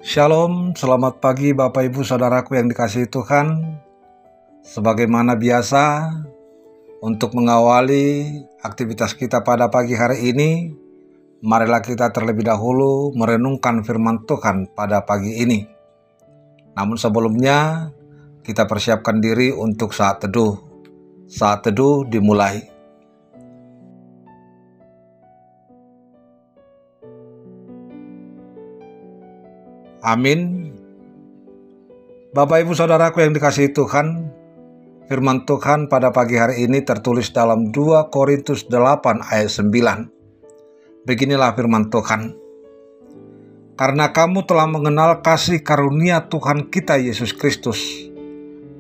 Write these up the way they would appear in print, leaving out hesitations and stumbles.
Shalom, selamat pagi Bapak Ibu Saudaraku yang dikasihi Tuhan. Sebagaimana biasa, untuk mengawali aktivitas kita pada pagi hari ini, marilah kita terlebih dahulu merenungkan firman Tuhan pada pagi ini. Namun sebelumnya, kita persiapkan diri untuk saat teduh. Saat teduh dimulai. Amin. Bapak Ibu Saudaraku yang dikasihi Tuhan, firman Tuhan pada pagi hari ini tertulis dalam 2 Korintus 8 ayat 9. Beginilah firman Tuhan. Karena kamu telah mengenal kasih karunia Tuhan kita Yesus Kristus,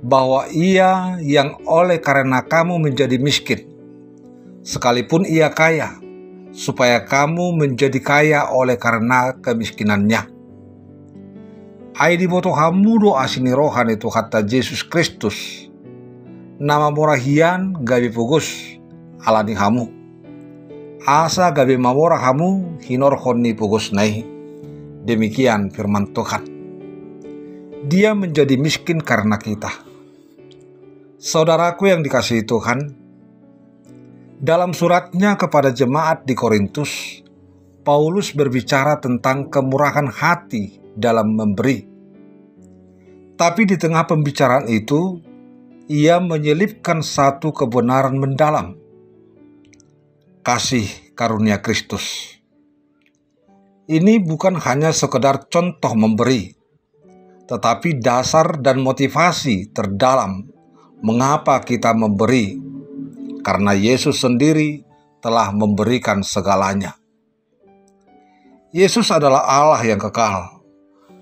bahwa Ia yang oleh karena kamu menjadi miskin, sekalipun Ia kaya, supaya kamu menjadi kaya oleh karena kemiskinannya. Ai di boto hamudo asini rohani tu kata Yesus Kristus. Nama morahian gabi pugus alani hamu. Asa gabi mamora hamu hinor honni pugus nai. Demikian firman Tuhan. Dia menjadi miskin karena kita. Saudaraku yang dikasihi Tuhan, dalam suratnya kepada jemaat di Korintus, Paulus berbicara tentang kemurahan hati dalam memberi. Tapi di tengah pembicaraan itu, ia menyelipkan satu kebenaran mendalam. Kasih karunia Kristus. Ini bukan hanya sekedar contoh memberi, tetapi dasar dan motivasi terdalam mengapa kita memberi, karena Yesus sendiri telah memberikan segalanya. Yesus adalah Allah yang kekal,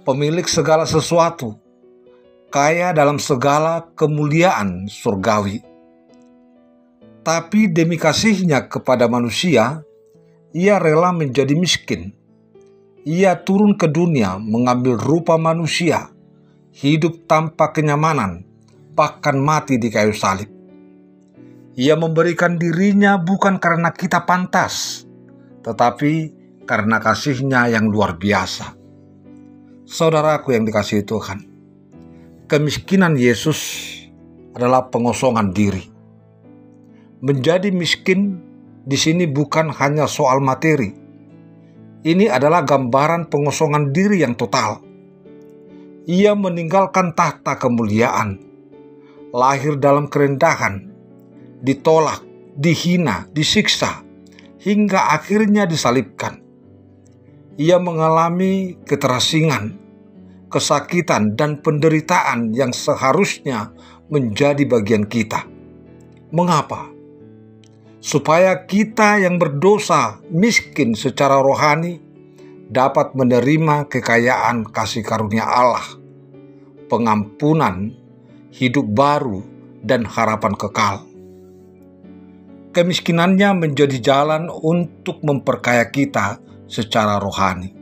pemilik segala sesuatu, kaya dalam segala kemuliaan surgawi. Tapi demi kasih-Nya kepada manusia, Ia rela menjadi miskin. Ia turun ke dunia mengambil rupa manusia, hidup tanpa kenyamanan, bahkan mati di kayu salib. Ia memberikan dirinya bukan karena kita pantas, tetapi karena kasih-Nya yang luar biasa. Saudaraku yang dikasihi Tuhan, kemiskinan Yesus adalah pengosongan diri. Menjadi miskin di sini bukan hanya soal materi. Ini adalah gambaran pengosongan diri yang total. Ia meninggalkan tahta kemuliaan, lahir dalam kerendahan, ditolak, dihina, disiksa, hingga akhirnya disalibkan. Ia mengalami keterasingan, kesakitan, dan penderitaan yang seharusnya menjadi bagian kita. Mengapa? Supaya kita yang berdosa, miskin secara rohani, dapat menerima kekayaan kasih karunia Allah, pengampunan, hidup baru, dan harapan kekal. Kemiskinannya menjadi jalan untuk memperkaya kita secara rohani.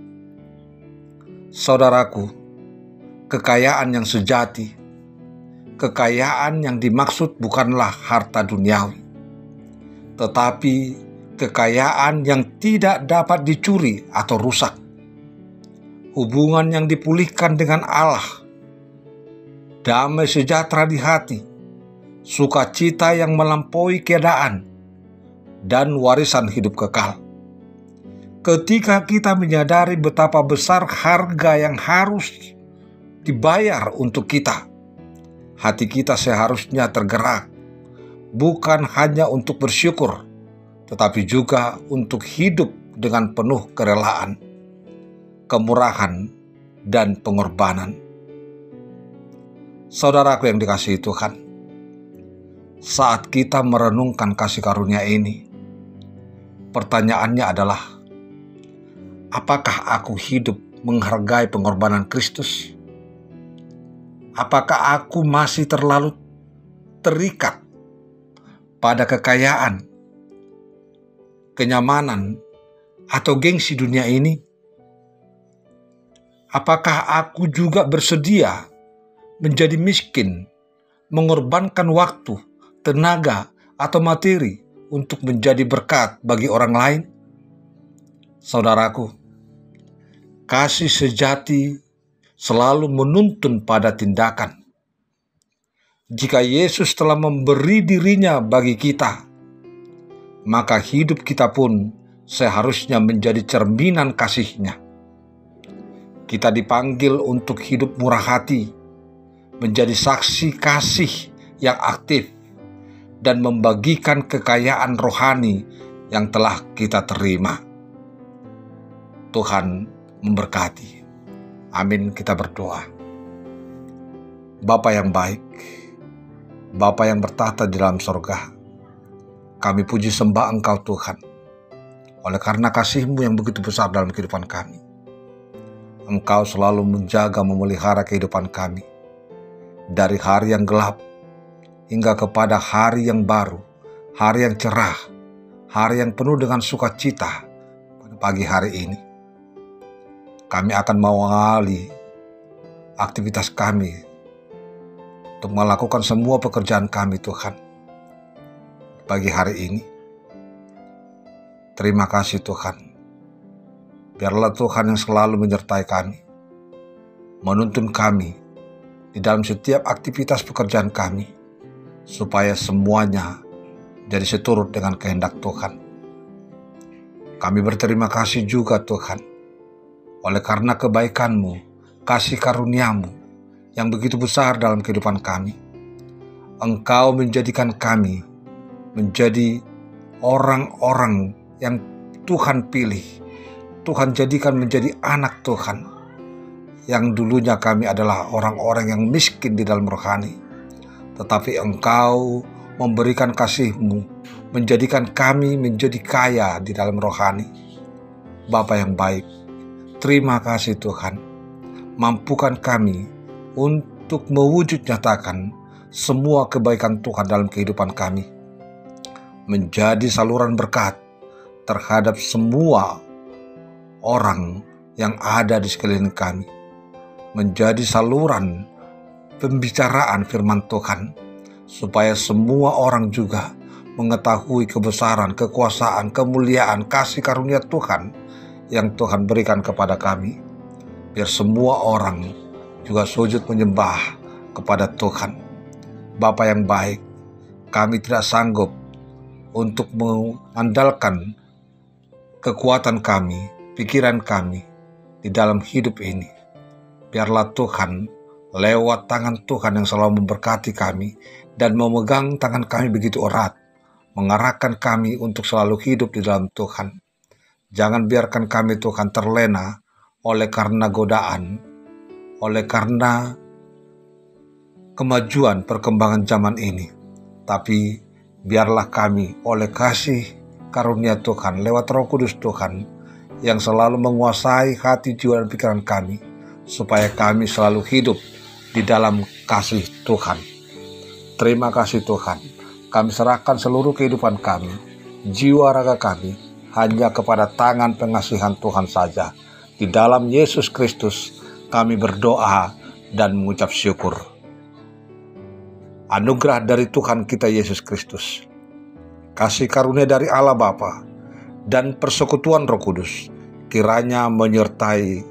Saudaraku, kekayaan yang sejati, kekayaan yang dimaksud bukanlah harta duniawi, tetapi kekayaan yang tidak dapat dicuri atau rusak. Hubungan yang dipulihkan dengan Allah, damai sejahtera di hati, sukacita yang melampaui keadaan, dan warisan hidup kekal. Ketika kita menyadari betapa besar harga yang harus dibayar untuk kita, hati kita seharusnya tergerak, bukan hanya untuk bersyukur, tetapi juga untuk hidup dengan penuh kerelaan, kemurahan, dan pengorbanan. Saudaraku yang dikasihi Tuhan, saat kita merenungkan kasih karunia ini, pertanyaannya adalah, apakah aku hidup menghargai pengorbanan Kristus? Apakah aku masih terlalu terikat pada kekayaan, kenyamanan, atau gengsi dunia ini? Apakah aku juga bersedia menjadi miskin, mengorbankan waktu, tenaga, atau materi untuk menjadi berkat bagi orang lain? Saudaraku, kasih sejati selalu menuntun pada tindakan. Jika Yesus telah memberi dirinya bagi kita, maka hidup kita pun seharusnya menjadi cerminan kasih-Nya. Kita dipanggil untuk hidup murah hati, menjadi saksi kasih yang aktif, dan membagikan kekayaan rohani yang telah kita terima. Tuhan memberkati. Amin, kita berdoa. Bapa yang baik, Bapa yang bertahta di dalam sorga, kami puji sembah Engkau Tuhan, oleh karena kasih-Mu yang begitu besar dalam kehidupan kami. Engkau selalu menjaga memelihara kehidupan kami, dari hari yang gelap hingga kepada hari yang baru, hari yang cerah, hari yang penuh dengan sukacita pada pagi hari ini. Kami akan mengawali aktivitas kami untuk melakukan semua pekerjaan kami Tuhan pagi hari ini. Terima kasih Tuhan. Biarlah Tuhan yang selalu menyertai kami, menuntun kami di dalam setiap aktivitas pekerjaan kami, supaya semuanya jadi seturut dengan kehendak Tuhan. Kami berterima kasih juga Tuhan, oleh karena kebaikan-Mu, kasih karunia-Mu yang begitu besar dalam kehidupan kami. Engkau menjadikan kami menjadi orang-orang yang Tuhan pilih. Tuhan jadikan menjadi anak Tuhan. Yang dulunya kami adalah orang-orang yang miskin di dalam rohani, tetapi Engkau memberikan kasih-Mu, menjadikan kami menjadi kaya di dalam rohani. Bapa yang baik, terima kasih Tuhan. Mampukan kami untuk mewujud nyatakan semua kebaikan Tuhan dalam kehidupan kami, menjadi saluran berkat terhadap semua orang yang ada di sekeliling kami, menjadi saluran pembicaraan firman Tuhan, supaya semua orang juga mengetahui kebesaran, kekuasaan, kemuliaan, kasih karunia Tuhan yang Tuhan berikan kepada kami. Biar semua orang juga sujud menyembah kepada Tuhan. Bapa yang baik, kami tidak sanggup untuk mengandalkan kekuatan kami, pikiran kami di dalam hidup ini. Biarlah Tuhan lewat tangan Tuhan yang selalu memberkati kami dan memegang tangan kami begitu erat, mengarahkan kami untuk selalu hidup di dalam Tuhan. Jangan biarkan kami Tuhan terlena oleh karena godaan, oleh karena kemajuan perkembangan zaman ini. Tapi biarlah kami oleh kasih karunia Tuhan lewat Roh Kudus Tuhan yang selalu menguasai hati, jiwa, dan pikiran kami, supaya kami selalu hidup di dalam kasih Tuhan. Terima kasih Tuhan. Kami serahkan seluruh kehidupan kami, jiwa raga kami, hanya kepada tangan pengasihan Tuhan saja. Di dalam Yesus Kristus kami berdoa dan mengucap syukur. Anugerah dari Tuhan kita Yesus Kristus, kasih karunia dari Allah Bapa, dan persekutuan Roh Kudus kiranya menyertai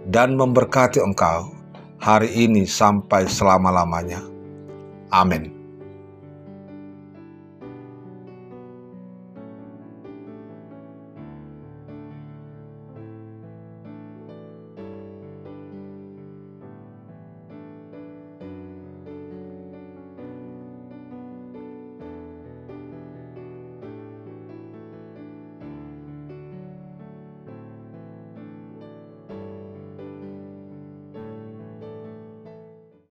dan memberkati engkau hari ini sampai selama-lamanya. Amin.